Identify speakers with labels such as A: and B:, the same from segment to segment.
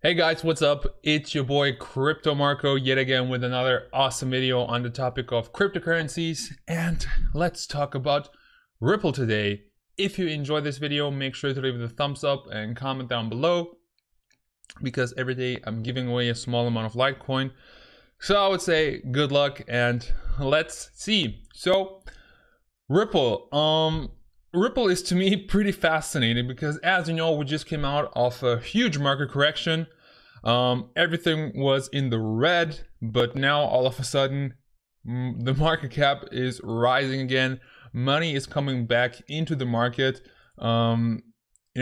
A: Hey guys, what's up? It's your boy Crypto Marco yet again with another awesome video on the topic of cryptocurrencies, and let's talk about Ripple today. If you enjoyed this video, make sure to leave it a thumbs up and comment down below, because every day I'm giving away a small amount of Litecoin. So I would say good luck and let's see. So Ripple is to me pretty fascinating because, as you know, we just came out of a huge market correction. Everything was in the red, but now all of a sudden the market cap is rising again. Money is coming back into the market in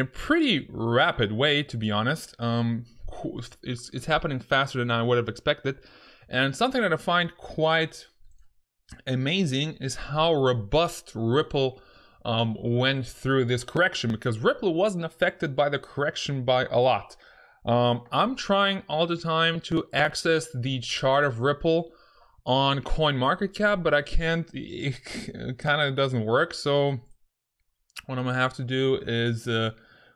A: a pretty rapid way, to be honest. It's happening faster than I would have expected. And something that I find quite amazing is how robust Ripple went through this correction, because Ripple wasn't affected by the correction by a lot. I'm trying all the time to access the chart of Ripple on CoinMarketCap, but I can't. It kind of doesn't work. So what I'm gonna have to do is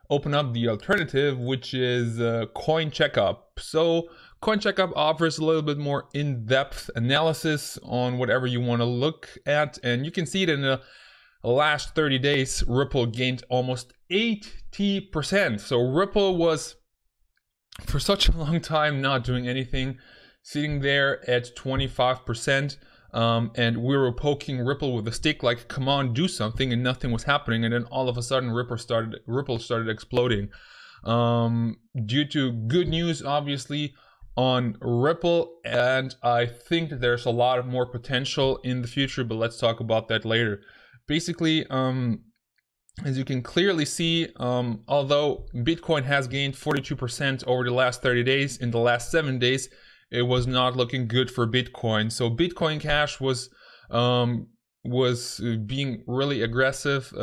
A: open up the alternative, which is CoinCheckup. So CoinCheckup offers a little bit more in-depth analysis on whatever you want to look at, and you can see it in the last 30 days. Ripple gained almost 80%. So Ripple was for such a long time not doing anything, sitting there at 25%, and we were poking Ripple with a stick like, come on, do something, and nothing was happening. And then all of a sudden Ripple started exploding, due to good news obviously on Ripple, and I think that there's a lot of more potential in the future, but let's talk about that later. Basically, as you can clearly see, although Bitcoin has gained 42% over the last 30 days, in the last 7 days, it was not looking good for Bitcoin. So Bitcoin Cash was being really aggressive,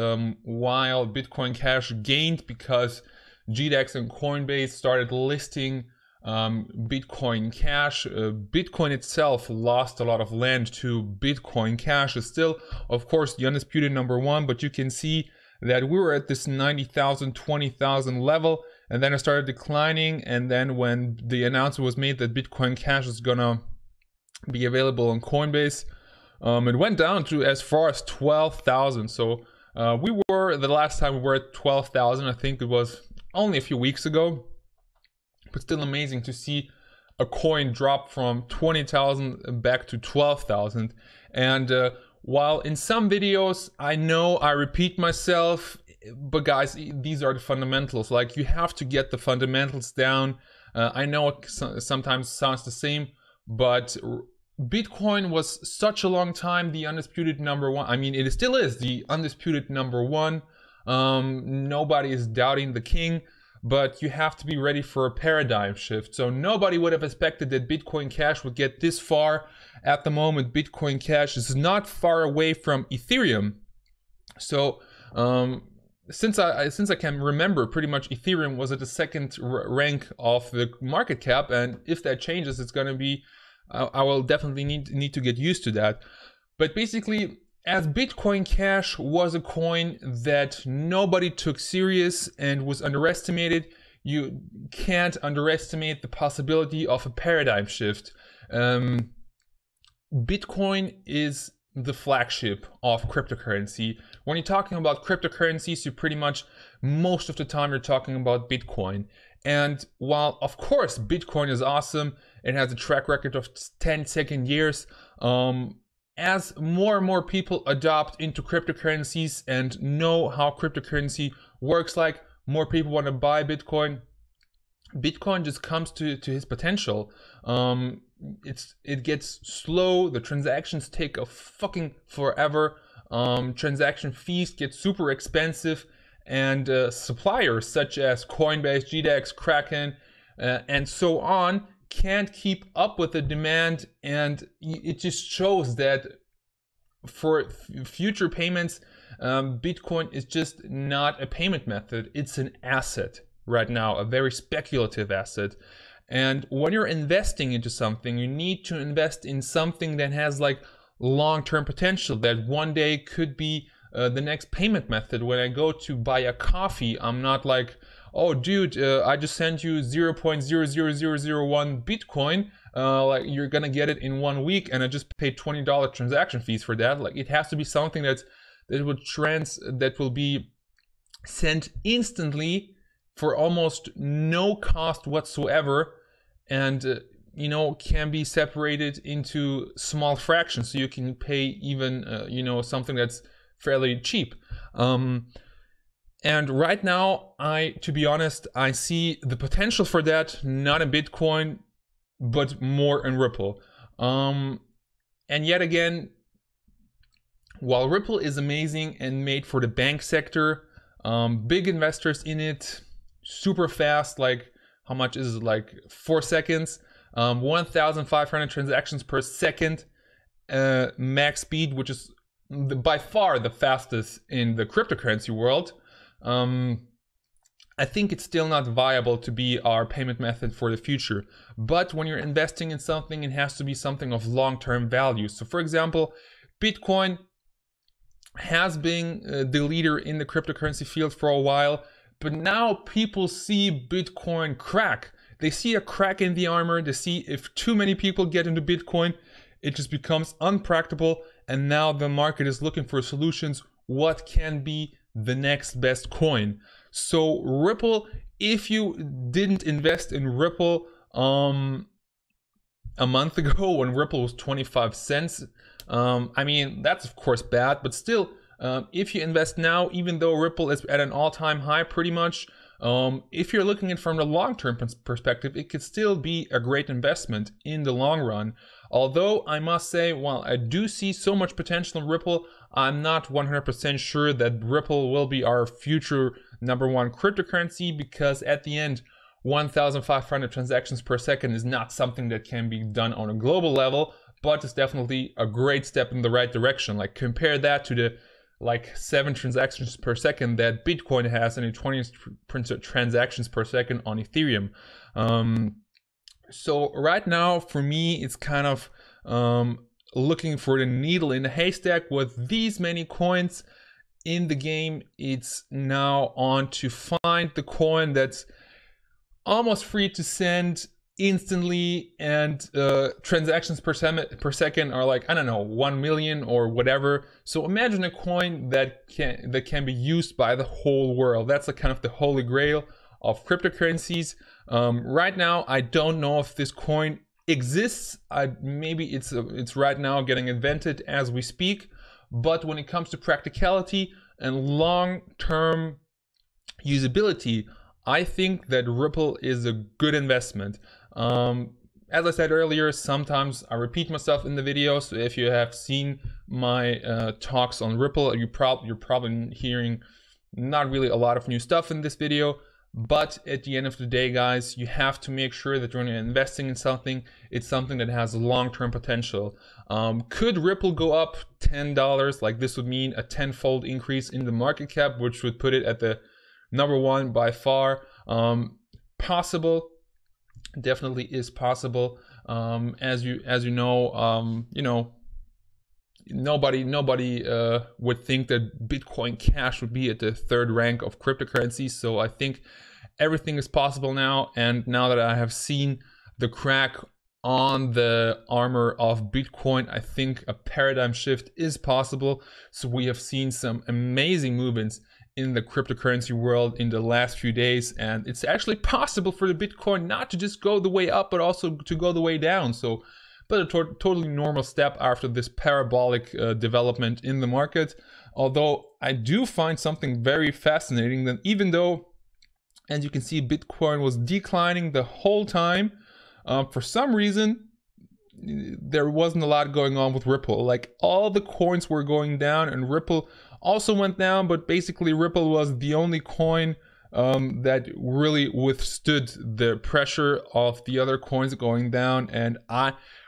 A: while Bitcoin Cash gained because GDEX and Coinbase started listing Bitcoin Cash. Bitcoin itself lost a lot of land to Bitcoin Cash. Is still, of course, the undisputed number one, but you can see that we were at this 90,000, 20,000 level, and then it started declining. And then when the announcement was made that Bitcoin Cash is gonna be available on Coinbase, it went down to as far as 12,000. So the last time we were at 12,000, I think it was only a few weeks ago, but still amazing to see a coin drop from 20,000 back to 12,000. And while in some videos I know I repeat myself, but guys, these are the fundamentals. Like, you have to get the fundamentals down. I know it sometimes sounds the same, but Bitcoin was such a long time the undisputed number one. I mean, it still is the undisputed number one. Nobody is doubting the king, but you have to be ready for a paradigm shift. So nobody would have expected that Bitcoin Cash would get this far. At the moment, Bitcoin Cash is not far away from Ethereum. So since I can remember, pretty much Ethereum was at the second rank of the market cap, and if that changes, it's going to be, I will definitely need to get used to that. But basically, as Bitcoin Cash was a coin that nobody took serious and was underestimated, you can't underestimate the possibility of a paradigm shift. Bitcoin is the flagship of cryptocurrency. When you're talking about cryptocurrencies, you pretty much, most of the time, you're talking about Bitcoin. And while, of course, Bitcoin is awesome, it has a track record of 10 years, as more and more people adopt into cryptocurrencies and know how cryptocurrency works, like more people want to buy Bitcoin, Bitcoin just comes to his potential. It gets slow, the transactions take a fucking forever, transaction fees get super expensive, and suppliers such as Coinbase, GDEX, Kraken, and so on can't keep up with the demand. And it just shows that for future payments, Bitcoin is just not a payment method, it's an asset right now, a very speculative asset. And when you're investing into something, you need to invest in something that has like long-term potential, that one day could be the next payment method. When I go to buy a coffee, I'm not like, oh dude, I just sent you 0.00001 Bitcoin, like you're gonna get it in 1 week, and I just paid $20 transaction fees for that. Like it has to be something that will be sent instantly for almost no cost whatsoever, and you know, can be separated into small fractions, so you can pay even you know, something that's fairly cheap. And right now, to be honest, I see the potential for that not in Bitcoin, but more in Ripple. And yet again, while Ripple is amazing and made for the bank sector, big investors in it, super fast, like how much is it, like 4 seconds, 1,500 transactions per second, max speed, which is by far the fastest in the cryptocurrency world. I think it's still not viable to be our payment method for the future. But when you're investing in something, it has to be something of long-term value. So for example, Bitcoin has been the leader in the cryptocurrency field for a while, but now people see Bitcoin crack. They see a crack in the armor. They see if too many people get into Bitcoin, it just becomes unpractical. And now the market is looking for solutions. What can be the next best coin? So Ripple, if you didn't invest in Ripple a month ago when Ripple was 25 cents, I mean, that's of course bad, but still, if you invest now, even though Ripple is at an all-time high pretty much, if you're looking at it from the long-term perspective, it could still be a great investment in the long run. Although I must say, while I do see so much potential in Ripple, I'm not 100% sure that Ripple will be our future #1 cryptocurrency, because at the end, 1,500 transactions per second is not something that can be done on a global level, but it's definitely a great step in the right direction. Like compare that to the like 7 transactions per second that Bitcoin has and 20 transactions per second on Ethereum. So right now, for me, it's kind of looking for the needle in the haystack. With these many coins in the game, it's now on to find the coin that's almost free to send instantly, and transactions per second are like, I don't know, 1 million or whatever. So imagine a coin that can be used by the whole world. That's like kind of the holy grail of cryptocurrencies. Right now, I don't know if this coin exists. Maybe it's right now getting invented as we speak. But when it comes to practicality and long-term usability, I think that Ripple is a good investment. As I said earlier, sometimes I repeat myself in the video, so if you have seen my talks on Ripple, you're probably hearing not really a lot of new stuff in this video. But at the end of the day, guys, you have to make sure that when you're investing in something, it's something that has long-term potential. Could Ripple go up $10? Like this would mean a 10-fold increase in the market cap, which would put it at the #1 by far. Possible, definitely is possible. As you know, nobody would think that Bitcoin Cash would be at the 3rd rank of cryptocurrencies. So I think everything is possible now. And now that I have seen the crack on the armor of Bitcoin, I think a paradigm shift is possible. So we have seen some amazing movements in the cryptocurrency world in the last few days, and it's actually possible for the Bitcoin not to just go the way up, but also to go the way down. So, but a totally normal step after this parabolic development in the market. Although I do find something very fascinating, that even though, as you can see, Bitcoin was declining the whole time, for some reason, there wasn't a lot going on with Ripple. Like all the coins were going down, and Ripple also went down, but basically Ripple was the only coin that really withstood the pressure of the other coins going down. And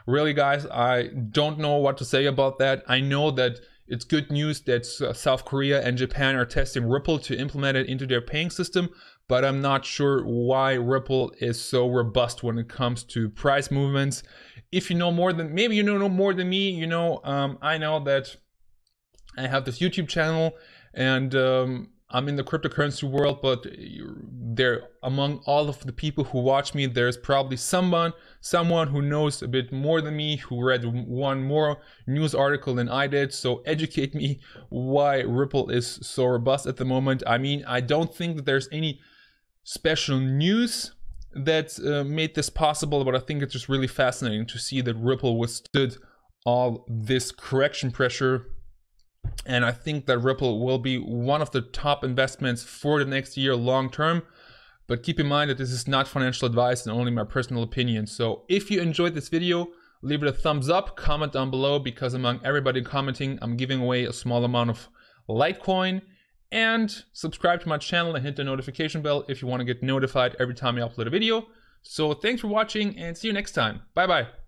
A: really, guys, I don't know what to say about that. I know that it's good news that South Korea and Japan are testing Ripple to implement it into their paying system, but I'm not sure why Ripple is so robust when it comes to price movements. If you know more than, maybe you know more than me, I know that I have this YouTube channel, and I'm in the cryptocurrency world, but there, among all of the people who watch me, there's probably someone who knows a bit more than me, who read one more news article than I did. So educate me why Ripple is so robust at the moment. I mean, I don't think that there's any special news that made this possible, but I think it's just really fascinating to see that Ripple withstood all this correction pressure. And I think that Ripple will be one of the top investments for the next year long term. But keep in mind that this is not financial advice and only my personal opinion. So if you enjoyed this video, leave it a thumbs up, comment down below, because among everybody commenting, I'm giving away a small amount of Litecoin. And subscribe to my channel and hit the notification bell if you want to get notified every time I upload a video. So thanks for watching and see you next time. Bye bye.